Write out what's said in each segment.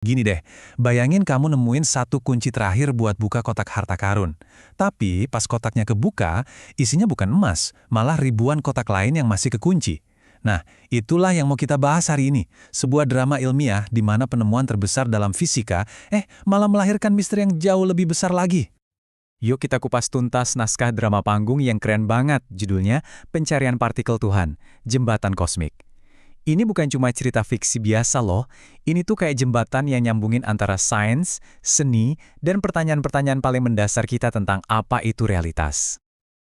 Gini deh, bayangin kamu nemuin satu kunci terakhir buat buka kotak harta karun. Tapi pas kotaknya kebuka, isinya bukan emas, malah ribuan kotak lain yang masih kekunci. Nah, itulah yang mau kita bahas hari ini. Sebuah drama ilmiah di mana penemuan terbesar dalam fisika, malah melahirkan misteri yang jauh lebih besar lagi. Yuk kita kupas tuntas naskah drama panggung yang keren banget, judulnya Pencarian Partikel Tuhan, Jembatan Kosmik. Ini bukan cuma cerita fiksi biasa loh, ini tuh kayak jembatan yang nyambungin antara sains, seni, dan pertanyaan-pertanyaan paling mendasar kita tentang apa itu realitas.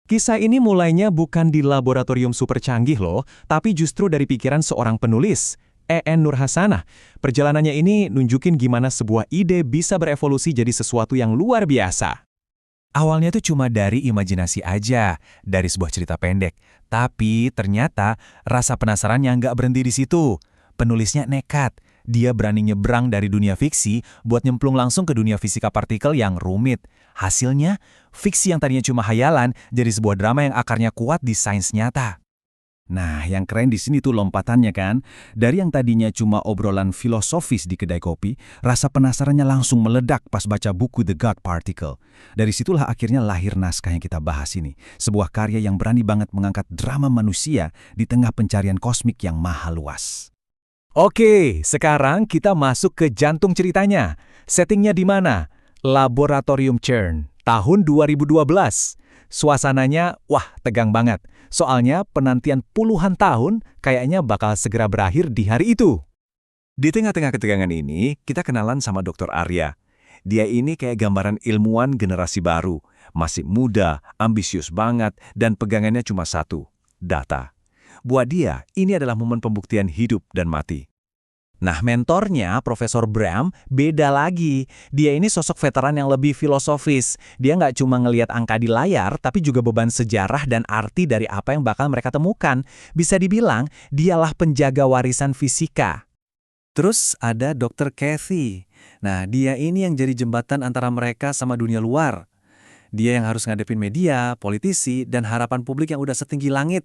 Kisah ini mulainya bukan di laboratorium super canggih loh, tapi justru dari pikiran seorang penulis, E.N. Nurhasanah. Perjalanannya ini nunjukin gimana sebuah ide bisa berevolusi jadi sesuatu yang luar biasa. Awalnya tuh cuma dari imajinasi aja, dari sebuah cerita pendek. Tapi ternyata rasa penasarannya nggak berhenti di situ. Penulisnya nekat. Dia berani nyebrang dari dunia fiksi buat nyemplung langsung ke dunia fisika partikel yang rumit. Hasilnya, fiksi yang tadinya cuma hayalan jadi sebuah drama yang akarnya kuat di sains nyata. Nah, yang keren di sini tuh lompatannya kan. Dari yang tadinya cuma obrolan filosofis di kedai kopi, rasa penasarannya langsung meledak pas baca buku The God Particle. Dari situlah akhirnya lahir naskah yang kita bahas ini. Sebuah karya yang berani banget mengangkat drama manusia di tengah pencarian kosmik yang maha luas. Oke, sekarang kita masuk ke jantung ceritanya. Settingnya di mana? Laboratorium CERN, tahun 2012. Suasananya, wah, tegang banget. Soalnya penantian puluhan tahun kayaknya bakal segera berakhir di hari itu. Di tengah-tengah ketegangan ini, kita kenalan sama Dr. Arya. Dia ini kayak gambaran ilmuwan generasi baru. Masih muda, ambisius banget, dan pegangannya cuma satu, data. Buat dia, ini adalah momen pembuktian hidup dan mati. Nah, mentornya, Profesor Bram, beda lagi. Dia ini sosok veteran yang lebih filosofis. Dia nggak cuma ngelihat angka di layar, tapi juga beban sejarah dan arti dari apa yang bakal mereka temukan. Bisa dibilang, dialah penjaga warisan fisika. Terus ada Dr. Kathy. Nah, dia ini yang jadi jembatan antara mereka sama dunia luar. Dia yang harus ngadepin media, politisi, dan harapan publik yang udah setinggi langit.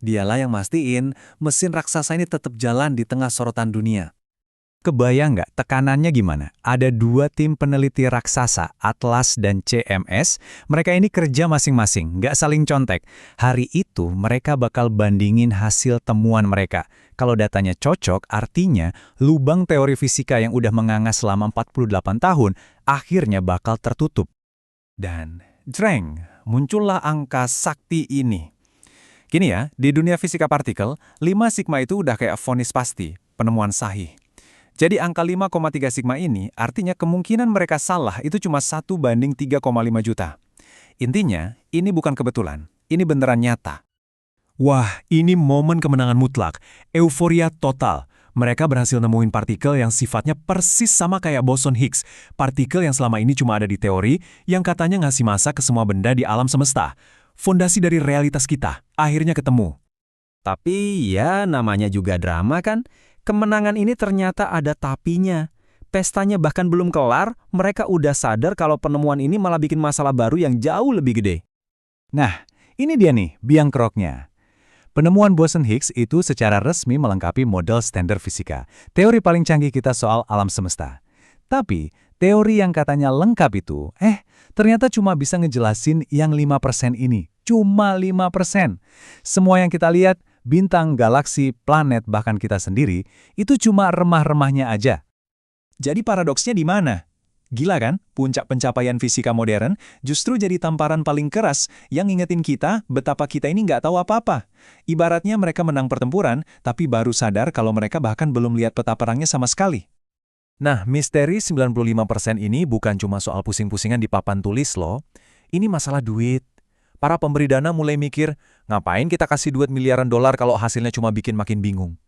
Dialah yang mastiin mesin raksasa ini tetap jalan di tengah sorotan dunia. Kebayang nggak tekanannya gimana? Ada dua tim peneliti raksasa, Atlas dan CMS. Mereka ini kerja masing-masing, nggak saling contek. Hari itu mereka bakal bandingin hasil temuan mereka. Kalau datanya cocok, artinya lubang teori fisika yang udah menganga selama 48 tahun akhirnya bakal tertutup. Dan, jreng, muncullah angka sakti ini. Gini ya, di dunia fisika partikel, 5 sigma itu udah kayak vonis pasti, penemuan sahih. Jadi angka 5,3 sigma ini artinya kemungkinan mereka salah itu cuma 1:3,5 juta. Intinya, ini bukan kebetulan, ini beneran nyata. Wah, ini momen kemenangan mutlak, euforia total. Mereka berhasil nemuin partikel yang sifatnya persis sama kayak boson Higgs, partikel yang selama ini cuma ada di teori, yang katanya ngasih massa ke semua benda di alam semesta. Fondasi dari realitas kita, akhirnya ketemu. Tapi ya namanya juga drama kan, kemenangan ini ternyata ada tapinya. Pestanya bahkan belum kelar, mereka udah sadar kalau penemuan ini malah bikin masalah baru yang jauh lebih gede. Nah, ini dia nih, biang keroknya. Penemuan boson Higgs itu secara resmi melengkapi model standar fisika, teori paling canggih kita soal alam semesta. Tapi, teori yang katanya lengkap itu, ternyata cuma bisa ngejelasin yang 5% ini. Cuma 5%. Semua yang kita lihat, bintang, galaksi, planet, bahkan kita sendiri, itu cuma remah-remahnya aja. Jadi paradoksnya di mana? Gila kan? Puncak pencapaian fisika modern justru jadi tamparan paling keras yang ngingetin kita betapa kita ini nggak tahu apa-apa. Ibaratnya mereka menang pertempuran, tapi baru sadar kalau mereka bahkan belum lihat peta perangnya sama sekali. Nah, misteri 95% ini bukan cuma soal pusing-pusingan di papan tulis loh. Ini masalah duit. Para pemberi dana mulai mikir, ngapain kita kasih duit miliaran dolar kalau hasilnya cuma bikin makin bingung.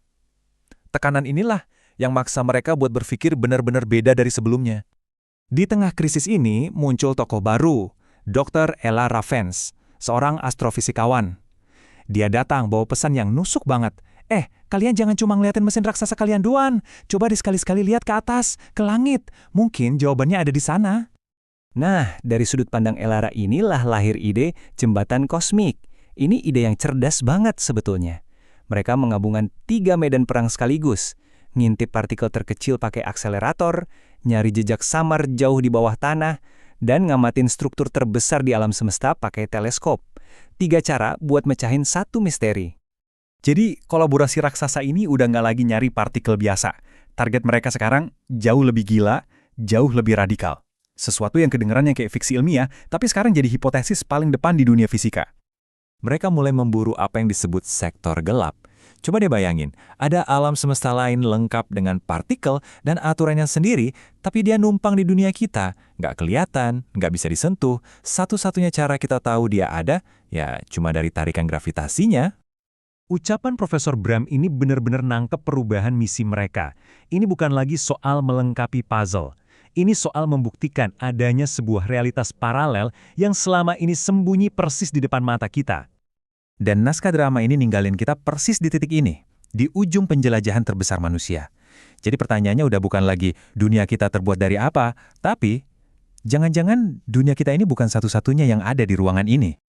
Tekanan inilah yang maksa mereka buat berpikir benar-benar beda dari sebelumnya. Di tengah krisis ini muncul tokoh baru, Dr. Ella Ravens, seorang astrofisikawan. Dia datang bawa pesan yang nusuk banget. Kalian jangan cuma ngeliatin mesin raksasa kalian doang. Coba di sekali-sekali lihat ke atas, ke langit. Mungkin jawabannya ada di sana. Nah, dari sudut pandang Elara inilah lahir ide jembatan kosmik. Ini ide yang cerdas banget sebetulnya. Mereka menggabungkan 3 medan perang sekaligus. ngintip partikel terkecil pakai akselerator, nyari jejak samar jauh di bawah tanah, dan ngamatin struktur terbesar di alam semesta pakai teleskop. 3 cara buat mecahin satu misteri. Jadi, kolaborasi raksasa ini udah nggak lagi nyari partikel biasa. Target mereka sekarang jauh lebih gila, jauh lebih radikal. Sesuatu yang kedengerannya kayak fiksi ilmiah, tapi sekarang jadi hipotesis paling depan di dunia fisika. Mereka mulai memburu apa yang disebut sektor gelap. Coba deh bayangin, ada alam semesta lain lengkap dengan partikel dan aturannya sendiri, tapi dia numpang di dunia kita. Nggak kelihatan, nggak bisa disentuh. Satu-satunya cara kita tahu dia ada, ya cuma dari tarikan gravitasinya. Ucapan Profesor Bram ini benar-benar nangkep perubahan misi mereka. Ini bukan lagi soal melengkapi puzzle. Ini soal membuktikan adanya sebuah realitas paralel yang selama ini sembunyi persis di depan mata kita. Dan naskah drama ini ninggalin kita persis di titik ini, di ujung penjelajahan terbesar manusia. Jadi pertanyaannya udah bukan lagi dunia kita terbuat dari apa, tapi jangan-jangan dunia kita ini bukan satu-satunya yang ada di ruangan ini.